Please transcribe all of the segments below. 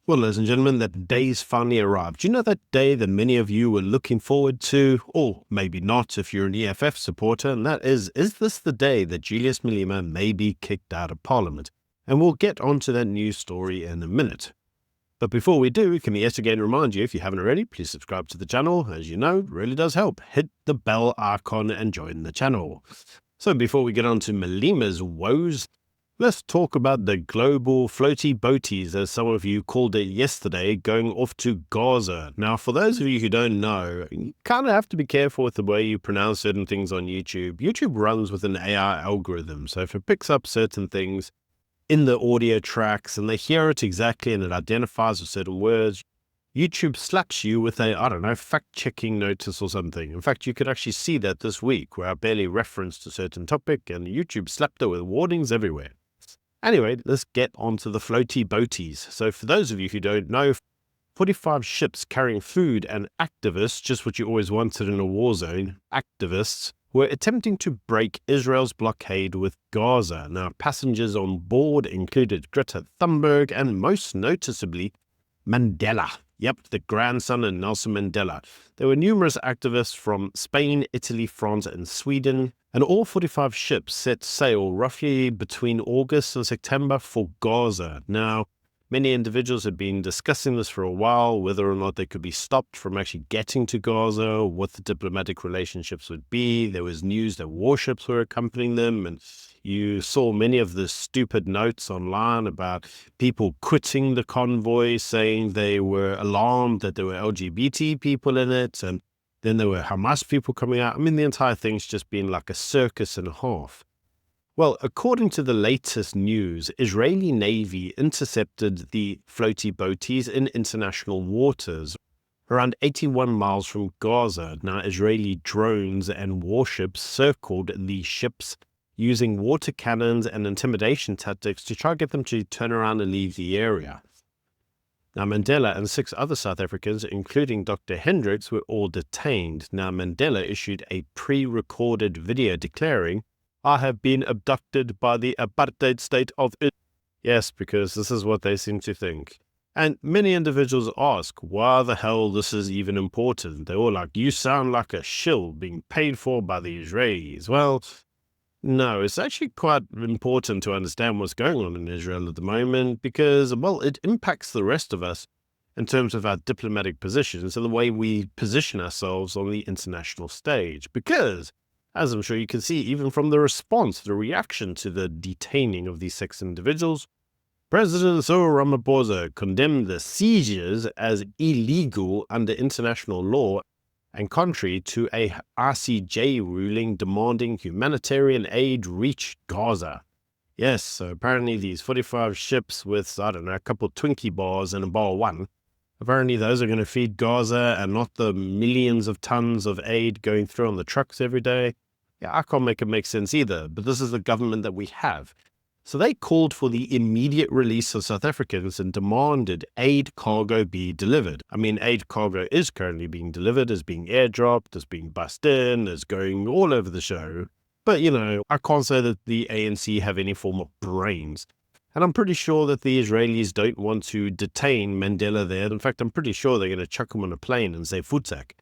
Well, ladies and gentlemen, that day's finally arrived. Do you know that day that many of you were looking forward to? Or maybe not if you're an EFF supporter, and that is this the day that Julius Malema may be kicked out of Parliament? And we'll get onto that news story in a minute. But before we do, can we yet again remind you, if you haven't already, please subscribe to the channel. As you know, it really does help. Hit the bell icon and join the channel. So before we get on to Malema's woes, let's talk about the global floaty boaties, as some of you called it yesterday, going off to Gaza. Now, for those of you who don't know, you kind of have to be careful with the way you pronounce certain things on YouTube. YouTube runs with an AI algorithm, so if it picks up certain things in the audio tracks and they hear it exactly and it identifies with certain words, YouTube slaps you with a, I don't know, fact-checking notice or something. In fact, you could actually see that this week where I barely referenced a certain topic and YouTube slapped it with warnings everywhere. Anyway, let's get on to the floaty boaties. So for those of you who don't know, 45 ships carrying food and activists, just what you always wanted in a war zone, activists, were attempting to break Israel's blockade with Gaza. Now, passengers on board included Greta Thunberg and most noticeably Mandela. Yep, the grandson of Nelson Mandela. There were numerous activists from Spain, Italy, France, and Sweden, and all 45 ships set sail roughly between August and September for Gaza. Now, many individuals had been discussing this for a while, whether or not they could be stopped from actually getting to Gaza, what the diplomatic relationships would be. There was news that warships were accompanying them, and you saw many of the stupid notes online about people quitting the convoy, saying they were alarmed that there were LGBT people in it, and then there were Hamas people coming out. I mean, the entire thing's just been like a circus and a half. Well, according to the latest news, Israeli Navy intercepted the floaty boaties in international waters, around 81 miles from Gaza. Now, Israeli drones and warships circled the ships using water cannons and intimidation tactics to try to get them to turn around and leave the area. Now, Mandela and 6 other South Africans, including Dr. Hendricks, were all detained. Now, Mandela issued a pre-recorded video declaring, "I have been abducted by the apartheid state of Israel." Yes, because this is what they seem to think. And many individuals ask why the hell this is even important. They're all like, you sound like a shill being paid for by the Israelis. Well, no, it's actually quite important to understand what's going on in Israel at the moment because, well, it impacts the rest of us in terms of our diplomatic positions and the way we position ourselves on the international stage. Because, as I'm sure you can see, even from the response, the reaction to the detaining of these 6 individuals, President Cyril Ramaphosa condemned the seizures as illegal under international law and contrary to a ICJ ruling demanding humanitarian aid reach Gaza. Yes, so apparently these 45 ships with, I don't know, a couple of Twinkie bars and a bar one, apparently those are going to feed Gaza and not the millions of tons of aid going through on the trucks every day. Yeah, I can't make it make sense either, but this is the government that we have. So they called for the immediate release of South Africans and demanded aid cargo be delivered. I mean, aid cargo is currently being delivered, is being airdropped, is being bussed in, is going all over the show. But, you know, I can't say that the ANC have any form of brains. And I'm pretty sure that the Israelis don't want to detain Mandela there. In fact, I'm pretty sure they're going to chuck him on a plane and say Futsak.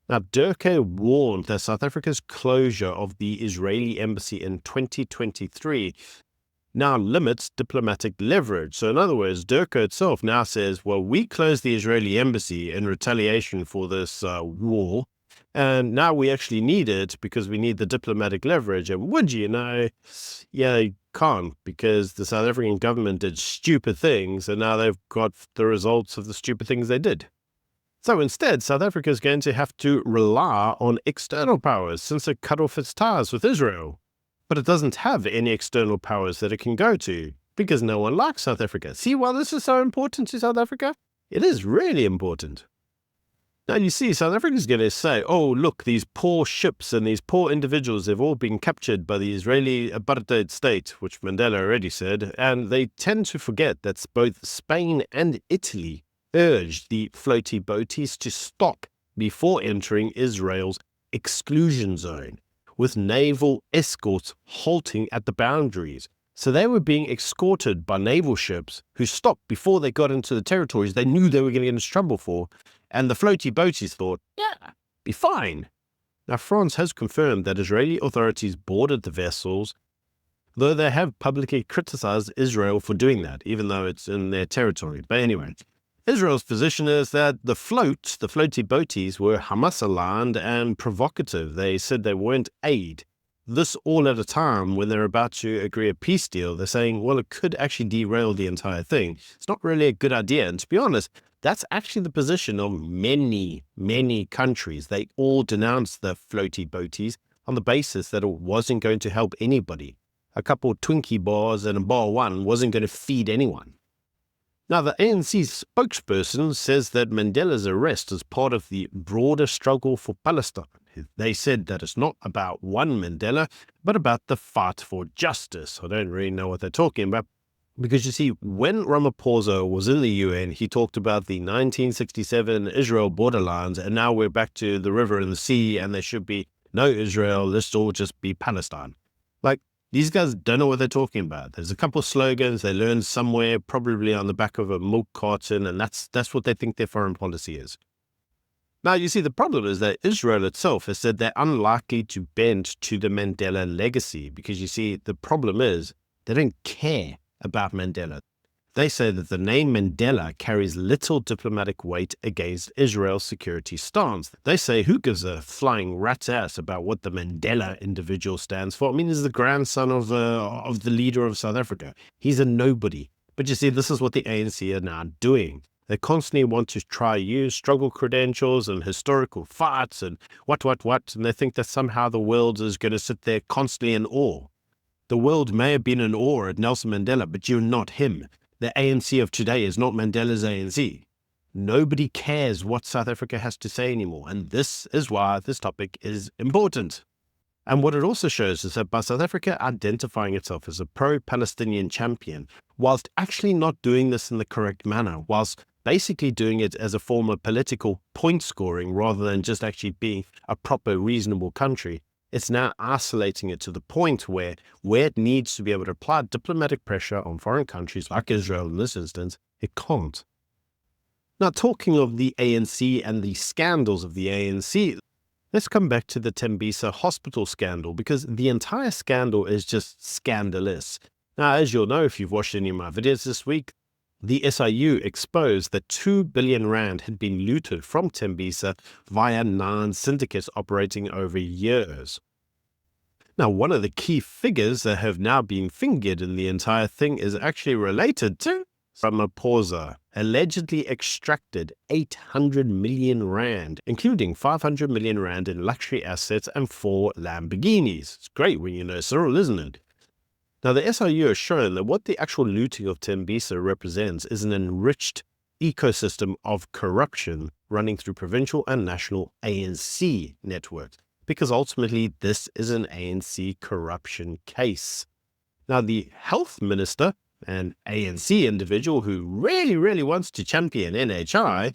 Now, Durke warned that South Africa's closure of the Israeli embassy in 2023 now limits diplomatic leverage. So in other words, Durke itself now says, well, we closed the Israeli embassy in retaliation for this war, and now we actually need it because we need the diplomatic leverage. And would you know, yeah, you can't, because the South African government did stupid things, and now they've got the results of the stupid things they did. So instead, South Africa is going to have to rely on external powers since it cut off its ties with Israel. But it doesn't have any external powers that it can go to because no one likes South Africa. See why this is so important to South Africa? It is really important. Now, you see, South Africa is going to say, oh, look, these poor ships and these poor individuals have all been captured by the Israeli apartheid state, which Mandela already said, and they tend to forget that both Spain and Italy urged the floaty boaties to stop before entering Israel's exclusion zone, with naval escorts halting at the boundaries. So they were being escorted by naval ships who stopped before they got into the territories they knew they were going to get into trouble for. And the floaty boaties thought, yeah, be fine. Now, France has confirmed that Israeli authorities boarded the vessels, though they have publicly criticized Israel for doing that, even though it's in their territory. But anyway, Israel's position is that the floaty boaties, were Hamas-aligned and provocative. They said they weren't aid. This all at a time when they're about to agree a peace deal. They're saying, well, it could actually derail the entire thing. It's not really a good idea. And to be honest, that's actually the position of many, many countries. They all denounced the floaty boaties on the basis that it wasn't going to help anybody. A couple of Twinkie bars and a bar one wasn't going to feed anyone. Now, the ANC spokesperson says that Mandela's arrest is part of the broader struggle for Palestine. They said that it's not about one Mandela, but about the fight for justice. I don't really know what they're talking about, because you see, when Ramaphosa was in the UN, he talked about the 1967 Israel borderlines, and now we're back to the river and the sea, and there should be no Israel, let's all just be Palestine. Like, these guys don't know what they're talking about. There's a couple of slogans they learned somewhere, probably on the back of a milk carton, and that's what they think their foreign policy is. Now, you see, the problem is that Israel itself has said they're unlikely to bend to the Mandela legacy, because you see, the problem is they don't care about Mandela. They say that the name Mandela carries little diplomatic weight against Israel's security stance. They say, who gives a flying rat's ass about what the Mandela individual stands for? I mean, he's the grandson of the leader of South Africa. He's a nobody. But you see, this is what the ANC are now doing. They constantly want to try use struggle credentials and historical fights and what, and they think that somehow the world is going to sit there constantly in awe. The world may have been in awe at Nelson Mandela, but you're not him. The ANC of today is not Mandela's ANC. Nobody cares what South Africa has to say anymore, and this is why this topic is important. And what it also shows is that by South Africa identifying itself as a pro-Palestinian champion, whilst actually not doing this in the correct manner, whilst basically doing it as a form of political point scoring rather than just actually being a proper, reasonable country, it's now isolating it to the point where it needs to be able to apply diplomatic pressure on foreign countries like Israel in this instance, it can't. Now, talking of the ANC and the scandals of the ANC, let's come back to the Tembisa hospital scandal, because the entire scandal is just scandalous. Now, as you'll know if you've watched any of my videos this week, the SIU exposed that 2 billion rand had been looted from Tembisa via 9 syndicates operating over years. Now, one of the key figures that have now been fingered in the entire thing is actually related to Ramaphosa, allegedly extracted 800 million rand, including 500 million rand in luxury assets and 4 Lamborghinis. It's great when you know Cyril, isn't it? Now, the SIU has shown that what the actual looting of Tembisa represents is an enriched ecosystem of corruption running through provincial and national ANC networks, because ultimately this is an ANC corruption case. Now, the health minister, an ANC individual who really, really wants to champion NHI,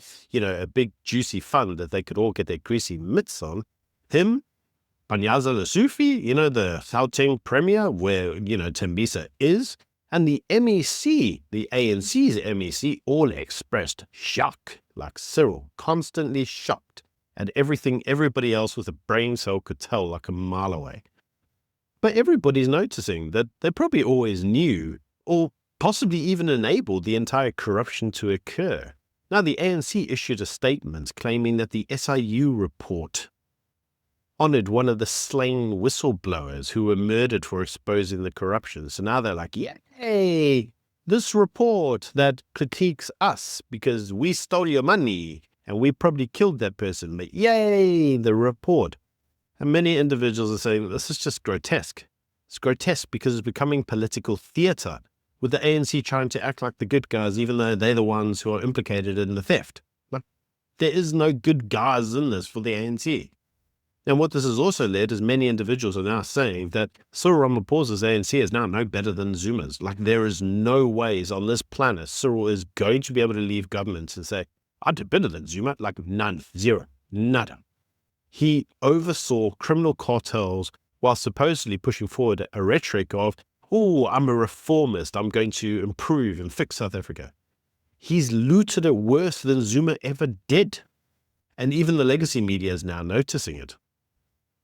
a big juicy fund that they could all get their greasy mitts on, him, Panyaza Lesufi, the Gauteng Premier, where, Tembisa is, and the MEC, the ANC's MEC, all expressed shock, like Cyril, constantly shocked at everything everybody else with a brain cell could tell like a mile away. But everybody's noticing that they probably always knew, or possibly even enabled the entire corruption to occur. Now, the ANC issued a statement claiming that the SIU report honored one of the slain whistleblowers who were murdered for exposing the corruption. So now they're like, yay, this report that critiques us because we stole your money and we probably killed that person, but yay, the report. And many individuals are saying this is just grotesque. It's grotesque because it's becoming political theatre, with the ANC trying to act like the good guys even though they're the ones who are implicated in the theft. But there is no good guys in this for the ANC. And what this has also led is many individuals are now saying that Cyril Ramaphosa's ANC is now no better than Zuma's. Like, there is no ways on this planet Cyril is going to be able to leave government and say, I did better than Zuma. Like, none, zero, nada. He oversaw criminal cartels while supposedly pushing forward a rhetoric of, oh, I'm a reformist, I'm going to improve and fix South Africa. He's looted it worse than Zuma ever did. And even the legacy media is now noticing it.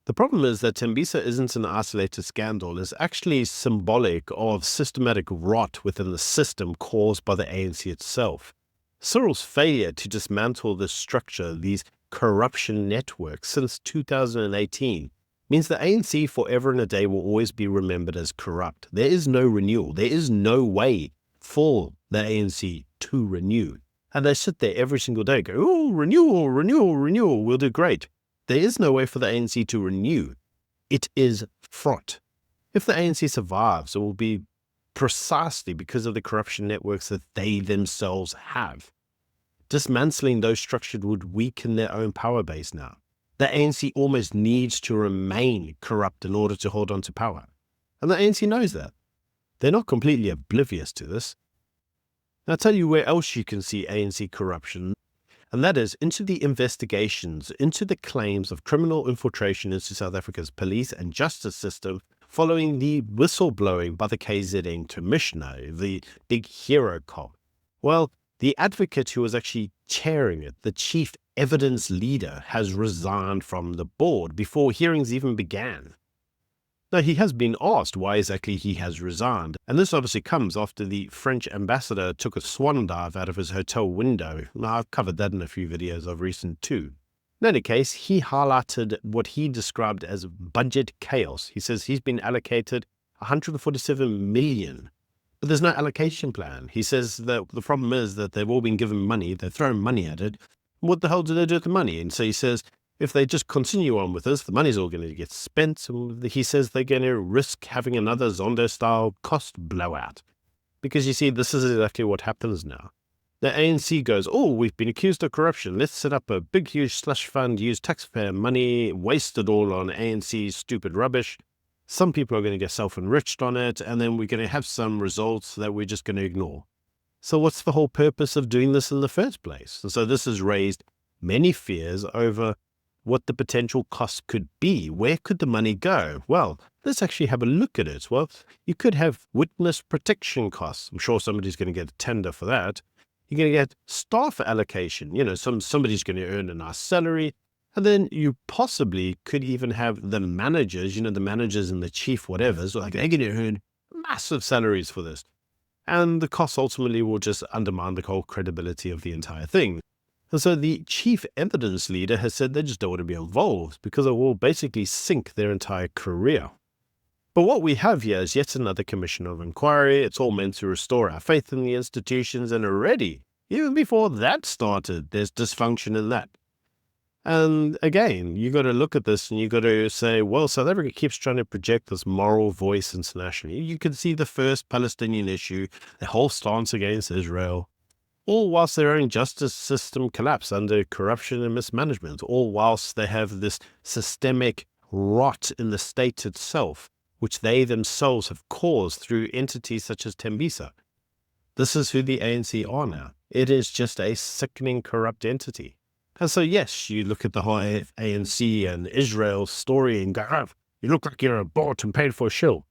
The problem is that Tembisa isn't an isolated scandal. It's actually symbolic of systematic rot within the system caused by the ANC itself. Cyril's failure to dismantle this structure, these corruption networks since 2018, means the ANC forever and a day will always be remembered as corrupt. There is no renewal. There is no way for the ANC to renew. And they sit there every single day going, oh, renewal, renewal, renewal, we'll do great. There is no way for the ANC to renew. It is fraught. If the ANC survives, it will be precisely because of the corruption networks that they themselves have. Dismantling those structures would weaken their own power base now. The ANC almost needs to remain corrupt in order to hold on to power. And the ANC knows that. They're not completely oblivious to this. Now, I'll tell you where else you can see ANC corruption, and that is into the investigations, into the claims of criminal infiltration into South Africa's police and justice system following the whistleblowing by the KZN commissioner, the big hero cop. Well, the advocate who was actually chairing it, the chief evidence leader, has resigned from the board before hearings even began. Now, he has been asked why exactly he has resigned, and this obviously comes after the French ambassador took a swan dive out of his hotel window. Now, I've covered that in a few videos of recent too. In any case, he highlighted what he described as budget chaos. He says he's been allocated 147 million, but there's no allocation plan. He says that the problem is that they've all been given money, they're throwing money at it. What the hell do they do with the money? And so he says, if they just continue on with this, the money's all going to get spent. And he says they're going to risk having another Zondo-style cost blowout. Because you see, this is exactly what happens now. The ANC goes, oh, we've been accused of corruption. Let's set up a big, huge slush fund, use taxpayer money, waste it all on ANC's stupid rubbish. Some people are going to get self-enriched on it, and then we're going to have some results that we're just going to ignore. So what's the whole purpose of doing this in the first place? And so this has raised many fears over what the potential cost could be. Where could the money go? Well, let's actually have a look at it. Well, you could have witness protection costs. I'm sure somebody's going to get a tender for that. You're going to get staff allocation. You know, somebody's going to earn a nice salary. And then you possibly could even have the managers, the managers and the chief whatevers, like they're going to earn massive salaries for this. And the costs ultimately will just undermine the whole credibility of the entire thing. And so the chief evidence leader has said they just don't want to be involved because it will basically sink their entire career. But what we have here is yet another commission of inquiry. It's all meant to restore our faith in the institutions, and already, even before that started, there's dysfunction in that. And again, you got to look at this and you got to say, well, South Africa keeps trying to project this moral voice internationally. You can see the first Palestinian issue, the whole stance against Israel, all whilst their own justice system collapsed under corruption and mismanagement, all whilst they have this systemic rot in the state itself, which they themselves have caused through entities such as Tembisa. This is who the ANC are now. It is just a sickening, corrupt entity. And so, yes, you look at the whole ANC and Israel story and go, oh, you look like you're a bought and paid for shill.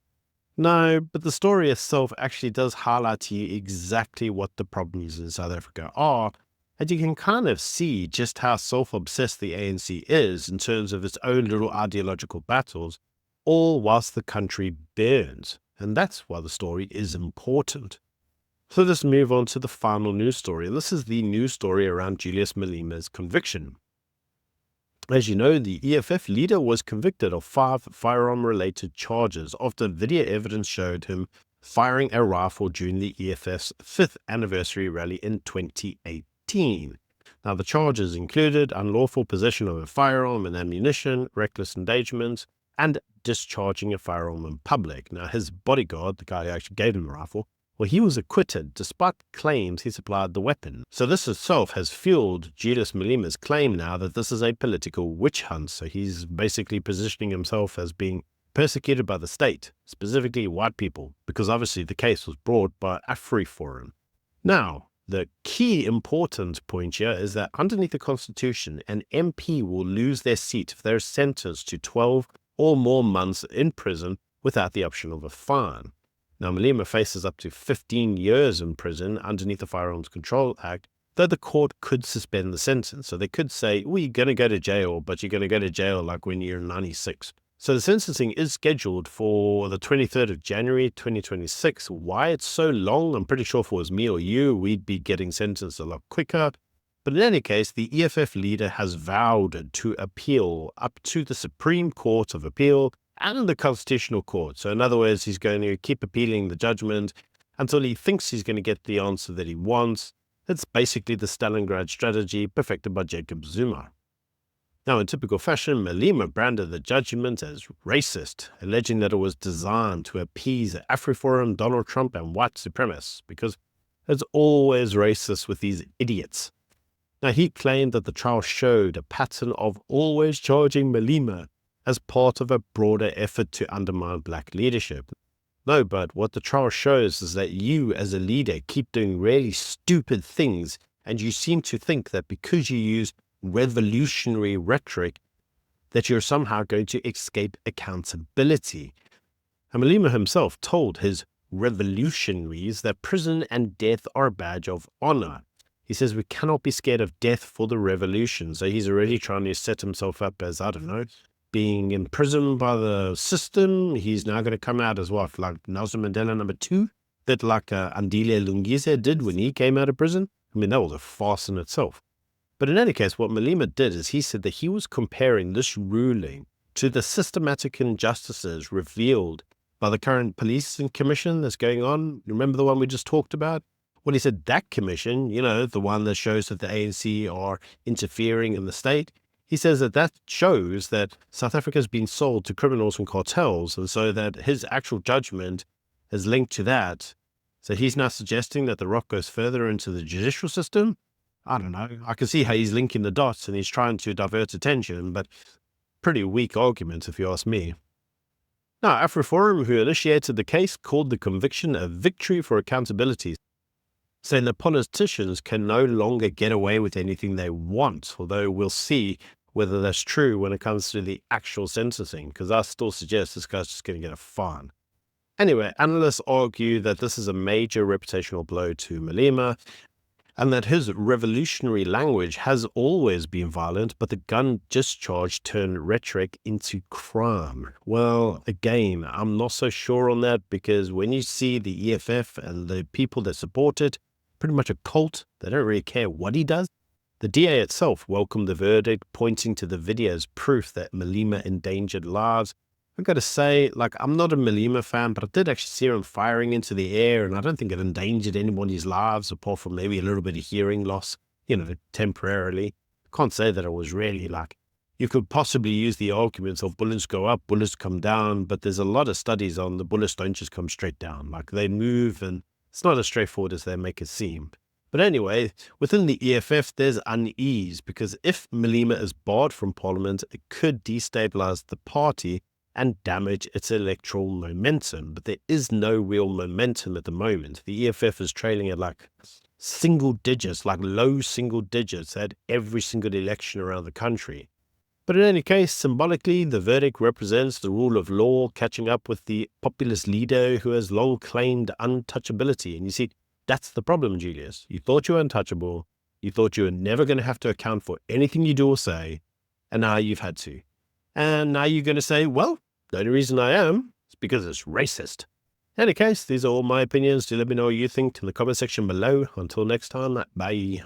No, but the story itself actually does highlight to you exactly what the problems in South Africa are. And you can kind of see just how self-obsessed the ANC is in terms of its own little ideological battles, all whilst the country burns. And that's why the story is important. So let's move on to the final news story. This is the news story around Julius Malema's conviction. As you know, the EFF leader was convicted of 5 firearm-related charges after video evidence showed him firing a rifle during the EFF's 5th anniversary rally in 2018. Now, the charges included unlawful possession of a firearm and ammunition, reckless endangerment, and discharging a firearm in public. Now, his bodyguard, the guy who actually gave him the rifle, well, he was acquitted despite claims he supplied the weapon. So this itself has fueled Julius Malema's claim now that this is a political witch hunt. So he's basically positioning himself as being persecuted by the state, specifically white people, because obviously the case was brought by AfriForum. Now, the key important point here is that underneath the Constitution, an MP will lose their seat if they're sentenced to 12 or more months in prison without the option of a fine. Now, Malema faces up to 15 years in prison underneath the Firearms Control Act, though the court could suspend the sentence. So they could say, well, you're going to go to jail, but you're going to go to jail like when you're 96. So the sentencing is scheduled for the 23rd of January, 2026. Why it's so long, I'm pretty sure if it was me or you, we'd be getting sentenced a lot quicker. But in any case, the EFF leader has vowed to appeal up to the Supreme Court of Appeal and the Constitutional Court. So in other words, he's going to keep appealing the judgment until he thinks he's going to get the answer that he wants. It's basically the Stalingrad strategy perfected by Jacob Zuma. Now, in typical fashion, Malema branded the judgment as racist, alleging that it was designed to appease AfriForum, Donald Trump, and white supremacists, because it's always racist with these idiots. Now, he claimed that the trial showed a pattern of always charging Malema as part of a broader effort to undermine black leadership. No, but what the trial shows is that you as a leader keep doing really stupid things, and you seem to think that because you use revolutionary rhetoric that you're somehow going to escape accountability. And Malema himself told his revolutionaries that prison and death are a badge of honor. He says we cannot be scared of death for the revolution. So he's already trying to set himself up as, I don't know, being imprisoned by the system. He's now going to come out as what, like Nelson Mandela #2, that like Andile Lungise did when he came out of prison. I mean, that was a farce in itself. But in any case, what Malema did is he said that he was comparing this ruling to the systematic injustices revealed by the current police commission that's going on. Remember the one we just talked about? Well, he said that commission, the one that shows that the ANC are interfering in the state, he says that that shows that South Africa has been sold to criminals and cartels, and so that his actual judgment is linked to that. So he's now suggesting that the rock goes further into the judicial system. I don't know. I can see how he's linking the dots and he's trying to divert attention, but pretty weak argument if you ask me. Now, AfriForum, who initiated the case, called the conviction a victory for accountability, saying that politicians can no longer get away with anything they want, although we'll see whether that's true when it comes to the actual sentencing, because I still suggest this guy's just going to get a fine. Anyway, analysts argue that this is a major reputational blow to Malema, and that his revolutionary language has always been violent, but the gun discharge turned rhetoric into crime. Well, again, I'm not so sure on that, because when you see the EFF and the people that support it, pretty much a cult, they don't really care what he does. The DA itself welcomed the verdict, pointing to the video as proof that Malema endangered lives. I've got to say, I'm not a Malema fan, but I did actually see him firing into the air, and I don't think it endangered anybody's lives, apart from maybe a little bit of hearing loss, temporarily. Can't say that it was really you could possibly use the arguments of bullets go up, bullets come down, but there's a lot of studies on the bullets don't just come straight down. They move, and it's not as straightforward as they make it seem. But anyway, within the EFF, there's unease, because if Malema is barred from Parliament, it could destabilize the party and damage its electoral momentum. But there is no real momentum at the moment. The EFF is trailing at single digits, low single digits at every single election around the country. But in any case, symbolically, the verdict represents the rule of law catching up with the populist leader who has long claimed untouchability. And you see, that's the problem, Julius. You thought you were untouchable. You thought you were never going to have to account for anything you do or say. And now you've had to. And now you're going to say, well, the only reason I am is because it's racist. In any case, these are all my opinions. Do let me know what you think in the comment section below. Until next time, bye.